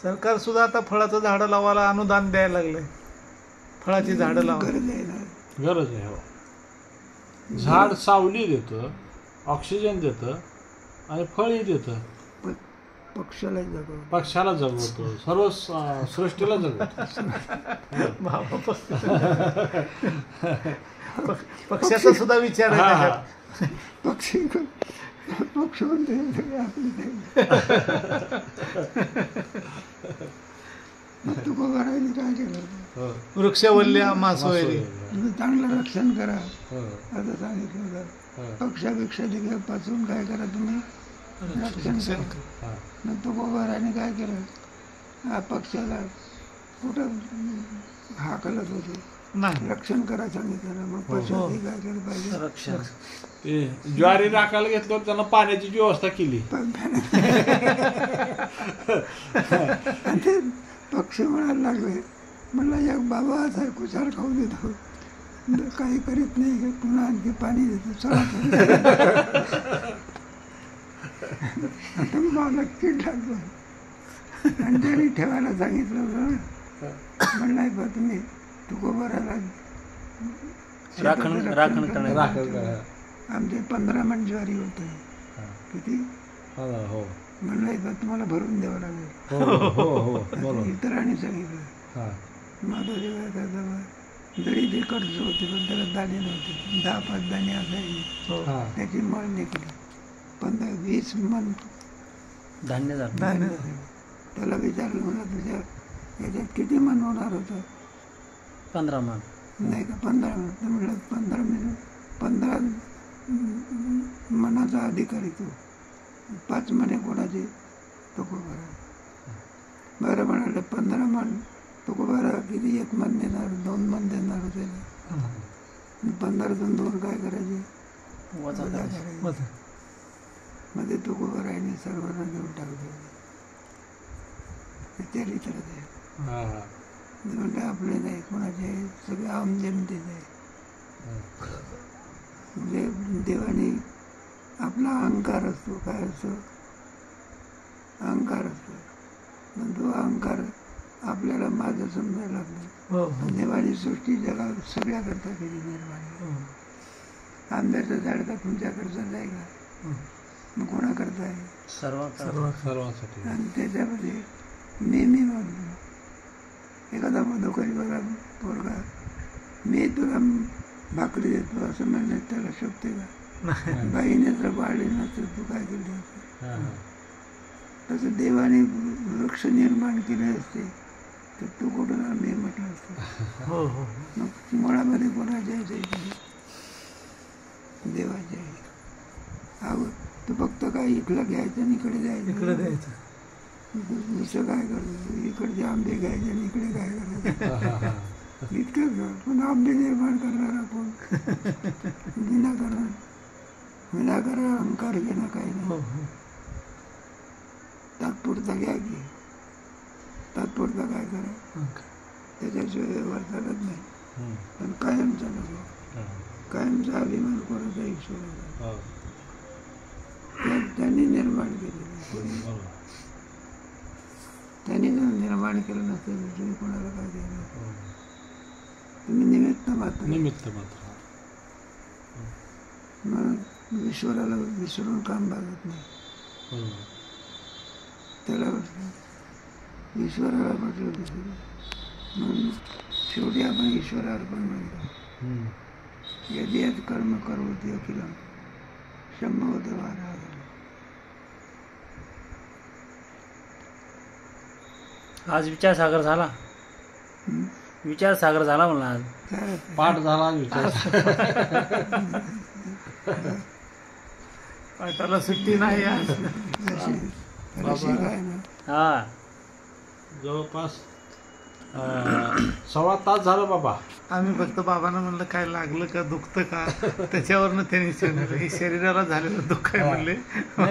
सरकार सुद्धा आता फळाचं झाडं लावायला अनुदान द्यायला लागले. फळाची झाडं लावा. गरज आहे ना. गरज आहे. हो झाड सावली देतं, ऑक्सिजन देतं आणि फळही देतं. पक्षाला जगव. पक्षाला जगवतो, सर्व सृष्टीला जगवतो. पक्षाचा सुद्धा विचार आहे हा. त्याच्यात. पक्षी पक्ष म्हणते सगळे आपले तू करायला काय केलं? हो. वृक्षवल्ल्या मासोयरी. तुम्ही चांगलं रक्षण करा हो. असं सांगितलं हो. तर पक्षापेक्षा देखील पासून काय करा तुम्ही रक्षण करा. हा. मग तो गोबाराने काय केलं? हा पक्षाला कुठं हाकलत होते, नाही. रक्षण करा सांगितलं ना. मग पक्षाने काय केलं पाहिजे? रक्षण. ते ज्वारी राखायला घेतल्यावर त्यांना पाण्याची व्यवस्था केली. आणि ते पक्ष म्हणायला लागले, म्हणलं एक बाबा असा कुशार खाऊ देतो, काही करीत नाही, पुन्हा आणखी पाणी देतो, चला मला कीड लागतो. आणि त्यांनी ठेवायला सांगितलं होतं. म्हणलाय बा तुम्ही तू गोबराला राखण करण्याचं. राखण. आमचे 15 मन ज्वारी होते. किती? हो. म्हणलंय बा तुम्हाला भरून द्यावं लागेल. हो हो हो बरोबर. इतरांनी सांगितलं हा. माझा जेव्हा त्याचा दळी ते कर्ज होते पण त्याला दाणे नव्हते 10-5 दाणे असायचे हो. हा. त्याची मळ निघली 15-20 मन धान्य झालं दाणे झाले. त्याला विचारलं म्हणा तुझ्या याच्यात किती मन होणार होतं 15 मन. नाही का 15 मन तर म्हणलं 15 मनाचा अधिकारी तू 5 महिने कोणाचे तुकोबारा. बरं म्हणाले 15 मन तुकोबारा किती 1 मन देणार 2 मन देणार त्याला 15तून 2 काय करायचे वजा वजा करायचं. करायचे. मग ते तुकोबाराने सर्वांना घेऊन टाकतो ते चरित्रात आहे. हा, हा. म्हणजे आपले नाही कोणाचे आहे, सगळे आमजनतेच आहे. म्हणजे देवाने आपला अहंकार असतो काय असतो अहंकार असतो पण तो अहंकार आपल्याला माझं समजायला लागतो. हो. पण देवाने सृष्टी जगात सगळ्याकरता केली निर्माण. हो. आंब्याचं झाड का तुमच्याकडचं आहे का हो. मग कोणाकरता आहे सर्व सर्वांसाठी. आणि त्याच्यामध्ये नेहमी म्हणतो एखादा मधोकरी बघा पोरगा मी तुला भाकरी देतो असं म्हणण्यात त्याला शोभते का बाईने जर पाळले नसतं तू काय केलं असतं. हा, हा. तसं देवाने वृक्ष निर्माण केले असते तर तू कुठं मी म्हटलं असतं. हो. हो. मग मुळामध्ये कोणाच्या यायचं देवाच्या आहे. अहो तू फक्त काय इकडं घ्यायचं आणि इकडे इकडे जायचं द्यायचं. दुसरं काय करतो इकडचे आंबे घ्यायचे आणि इकडे काय करायचं हा, हा, हा. इतकं पण आंबे निर्माण करणारा कोण विनाकारण अहंकार घेणं काही नाही. हो. हो. तात्पुरता घ्या की तात्पुरता काय करा हो. त्याच्याशिवाय व्यवहार चालत नाही. हम्म. पण कायमचा नको हा. कायमचा अभिमान कोणाचा ईश्वराचा हो. त्यांनी निर्माण केलेलं बरोबर. त्यांनी जर निर्माण केलं नसतं तर तुम्ही कोणाला काय देणार हो. तुम्ही निमित्त मात्र निमित्त मात्र. म्हणून ईश्वराला विसरून काम भागत नाही. बरोबर. त्याला ईश्वराला म्हटलं विसरू म्हणून शेवटी आपण ईश्वर अर्पण म्हणतो. हम्म. यदि यत् कर्म करोति अखिलम शंभवत वारा. आज विचारसागर झाला विचारसागर झाला म्हणला आज. काय पाठ झाला विचार. पाठाला सुट्टी नाही आज. रसिक आहे ना हा जवळपास 1.25 तास झालं बाबा. आम्ही फक्त बाबांना म्हणलं काय लागलं का दुखतं का त्याच्यावरनं त्यांनी शरीराला झालेलं दुःख आहे म्हणले.